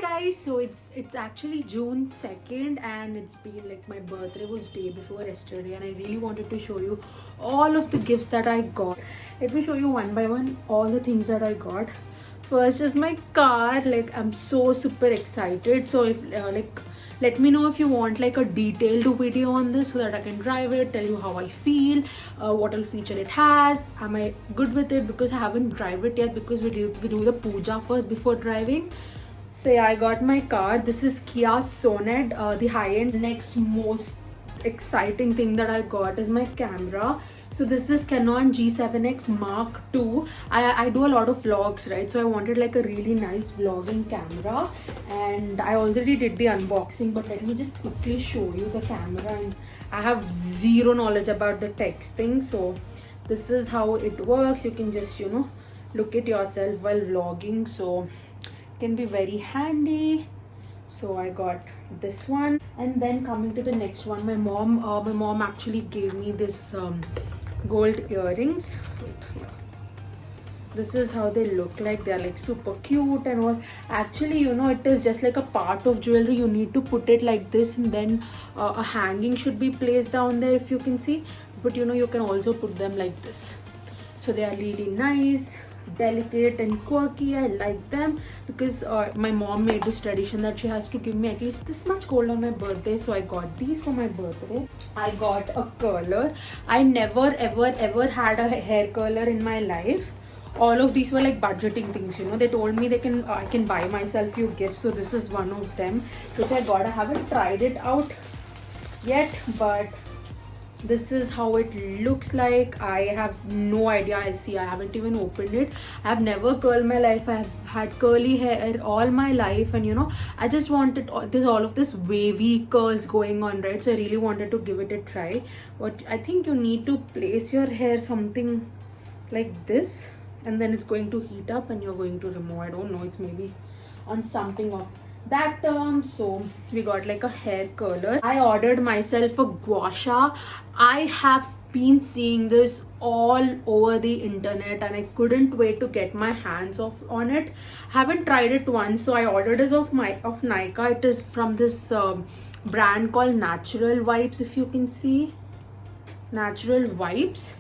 guys, so it's actually June 2nd and it's been like my birthday was day before yesterday, and I really wanted to show you all of the gifts that I got. Let me show you one by one all the things that I got. First is my car. Like, I'm so super excited. So if let me know if you want like a detailed video on this so that I can drive it, tell you how I feel, what all feature it has, am I good with it, because I haven't drive it yet, because we do the puja first before driving. So yeah, I got my car. This is Kia Sonet, the high-end. Next most exciting thing that I got is my camera. So this is Canon G7X Mark II. I do a lot of vlogs, right? So I wanted like a really nice vlogging camera, and I already did the unboxing, but let me just quickly show you the camera. And I have zero knowledge about the texting, so this is how it works. You can just, look at yourself while vlogging, so can be very handy. So I got this one, and then coming to the next one, my mom actually gave me this gold earrings. This is how they look like. They're like super cute and all. Actually, it is just like a part of jewelry. You need to put it like this, and then a hanging should be placed down there, if you can see. But you can also put them like this. So they are really nice, delicate and quirky. I like them because my mom made this tradition that she has to give me at least this much gold on my birthday. So I got these for my birthday. I got a curler. I never ever had a hair curler in my life. All of these were like budgeting things. They told me I can buy myself few gifts. So this is one of them which I got. I haven't tried it out yet, but this is how it looks like. I have no idea. I haven't even opened it. I have never curled my life. I have had curly hair all my life, and I just wanted all of this wavy curls going on, right? So I really wanted to give it a try. But I think you need to place your hair something like this, and then it's going to heat up and you're going to remove. I don't know, it's maybe on something of that term. So we got like a hair curler. I ordered myself a gua sha. I have been seeing this all over the internet, and I couldn't wait to get my hands on it. Haven't tried it once, so I ordered this of Nykaa. It is from this brand called Natural Vibes, if you can see, Natural Vibes.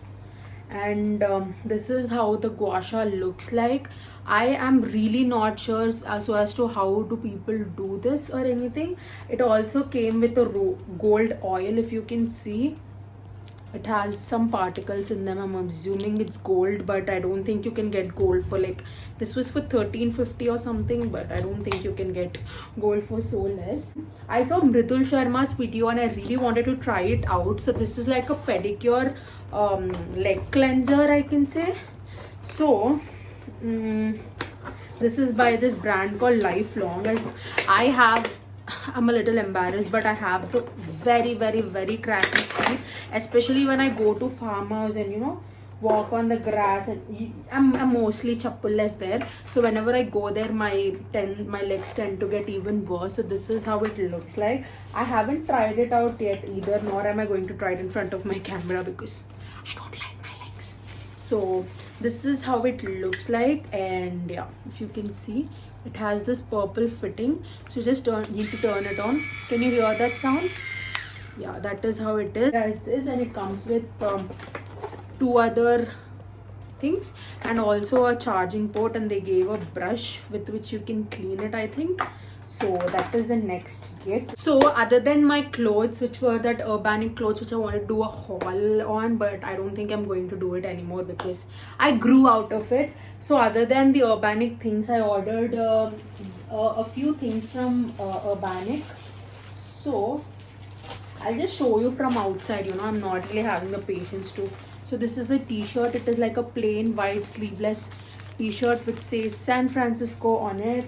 And this is how the gua sha looks like. I am really not sure so as to how do people do this or anything. It also came with a gold oil, if you can see. It has some particles in them. I'm assuming it's gold, but I don't think you can get gold for like, this was for 1350 or something, but I don't think you can get gold for so less. I saw Mridul Sharma's video and I really wanted to try it out. So this is like a pedicure leg cleanser, I can say. So this is by this brand called Lifelong. I'm a little embarrassed, but I have the very cracky feet, especially when I go to farmhouse and walk on the grass, and I'm mostly chappal-less there. So whenever I go there, my legs tend to get even worse. So this is how it looks like. I haven't tried it out yet either, nor am I going to try it in front of my camera because I don't like my legs. So this is how it looks like, and yeah, if you can see, it has this purple fitting. So just need to turn it on. Can you hear that sound? Yeah, that is how it is. There's this, and it comes with two other things and also a charging port, and they gave a brush with which you can clean it, I think. So that is the next gift. So other than my clothes, which were that Urbanic clothes which I wanted to do a haul on, but I don't think I'm going to do it anymore because I grew out of it. So other than the Urbanic things, I ordered a few things from Urbanic. So I'll just show you from outside. I'm not really having the patience to. So this is a t-shirt. It is like a plain white sleeveless t-shirt which says San Francisco on it.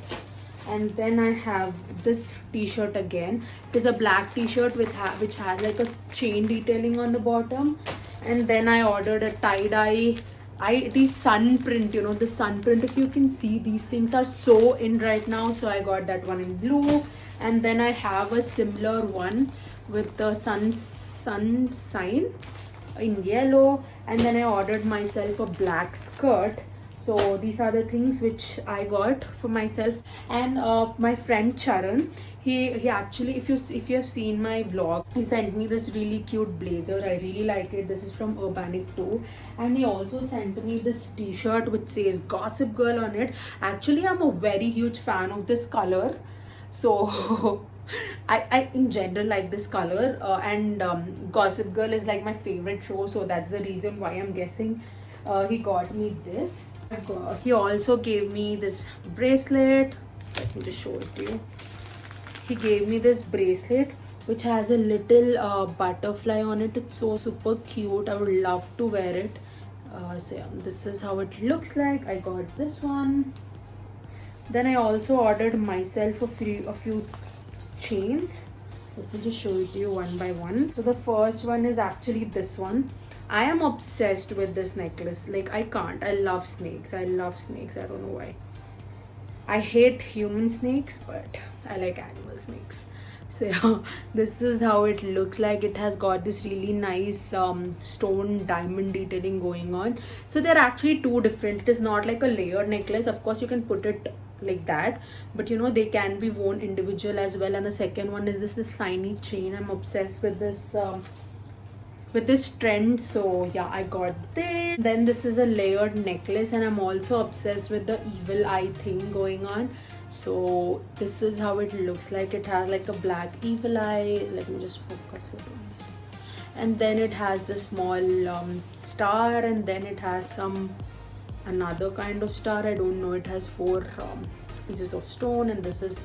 And then I have this t-shirt again. It is a black t-shirt which has like a chain detailing on the bottom. And then I ordered a tie-dye. The sun print, the sun print, if you can see, these things are so in right now. So I got that one in blue. And then I have a similar one with the sun sign in yellow. And then I ordered myself a black skirt. So these are the things which I got for myself. And my friend Charan, he actually, if you have seen my vlog, he sent me this really cute blazer. I really like it. This is from Urbanic too. And he also sent me this t-shirt which says Gossip Girl on it. Actually, I'm a very huge fan of this color, so I in general like this color, and Gossip Girl is like my favorite show, so that's the reason why I'm guessing he got me this. He also gave me this bracelet. Let me just show it to you. He gave me this bracelet which has a little butterfly on it. It's so super cute. I would love to wear it. So yeah, this is how it looks like. I got this one. Then I also ordered myself a few chains. Let me just show it to you one by one. So the first one is actually this one. I am obsessed with this necklace. Like, I can't. I love snakes. I love snakes. I don't know why. I hate human snakes, but I like animal snakes. So yeah, this is how it looks like. It has got this really nice stone diamond detailing going on. So they're actually two different. It is not like a layered necklace. Of course, you can put it like that, but you know, they can be worn individual as well. And the second one is this tiny chain. I'm obsessed with this trend, so yeah, I got this. Then this is a layered necklace, and I'm also obsessed with the evil eye thing going on. So this is how it looks like. It has like a black evil eye. Let me just focus it on this. And then it has this small star, and then it has another kind of star. I don't know. It has 4 pieces of stone, and this is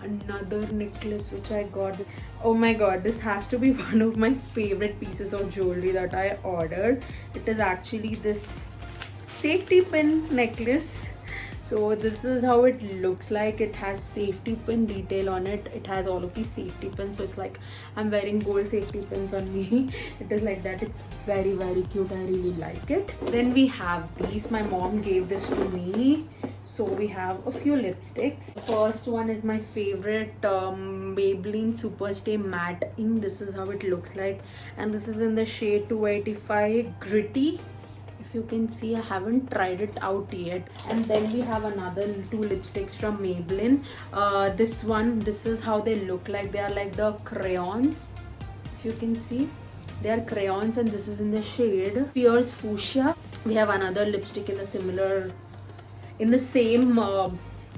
another necklace which I got. Oh my god, this has to be one of my favorite pieces of jewelry that I ordered. It is actually this safety pin necklace. So this is how it looks like. It has safety pin detail on it. It has all of these safety pins, so it's like I'm wearing gold safety pins on me. It is like that. It's very cute. I really like it. Then we have these. My mom gave this to me. So we have a few lipsticks. The first one is my favorite Maybelline Superstay Matte Ink. This is how it looks like, and this is in the shade 285 Gritty. If you can see, I haven't tried it out yet. And then we have another 2 lipsticks from Maybelline. This is how they look like. They are like the crayons. If you can see, they are crayons, and this is in the shade Fierce Fuchsia. We have another lipstick in the same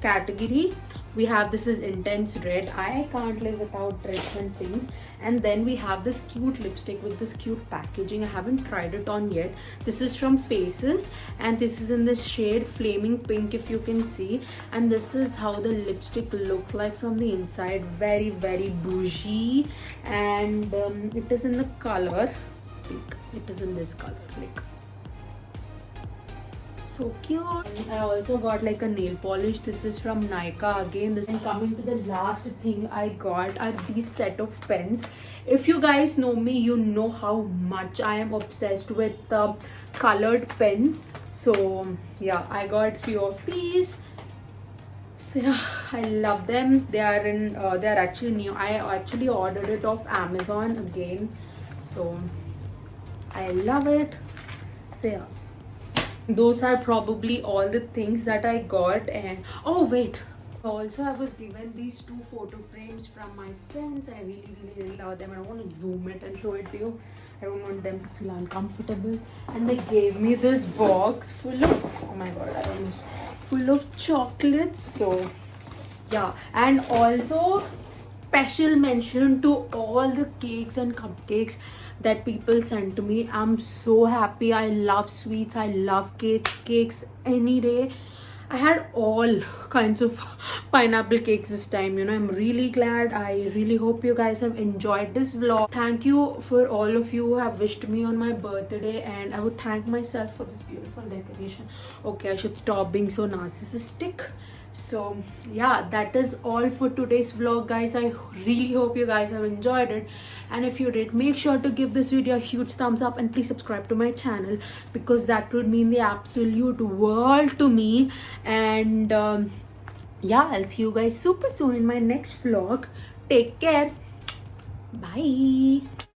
category. We have, this is Intense Red. I can't live without reds and things. And then we have this cute lipstick with this cute packaging. I haven't tried it on yet. This is from Faces, and this is in the shade Flaming Pink, if you can see. And this is how the lipstick looks like from the inside. Very bougie, and it is in the color pink. It is in this color, like, so cute. I also got like a nail polish. This is from Nykaa again. And coming to the last thing I got are these set of pens. If you guys know me, you know how much I am obsessed with colored pens. So yeah, I got few of these. So yeah, I love them. They are actually new. I actually ordered it off Amazon again, so I love it. So yeah, those are probably all the things that I got. And oh wait, also I was given these 2 photo frames from my friends. I really love them. I don't want to zoom it and show it to you. I don't want them to feel uncomfortable. And they gave me this box full of, oh my god, full of chocolates. So yeah, and also special mention to all the cakes and cupcakes that people sent to me. I'm so happy. I love sweets. I love cakes any day. I had all kinds of pineapple cakes this time. You know, I'm really glad. I really hope you guys have enjoyed this vlog. Thank you for all of you who have wished me on my birthday, and I would thank myself for this beautiful decoration. Okay, I should stop being so narcissistic. So yeah, that is all for today's vlog, guys. I really hope you guys have enjoyed it, and if you did, make sure to give this video a huge thumbs up, and please subscribe to my channel, because that would mean the absolute world to me. And yeah, I'll see you guys super soon in my next vlog. Take care. Bye.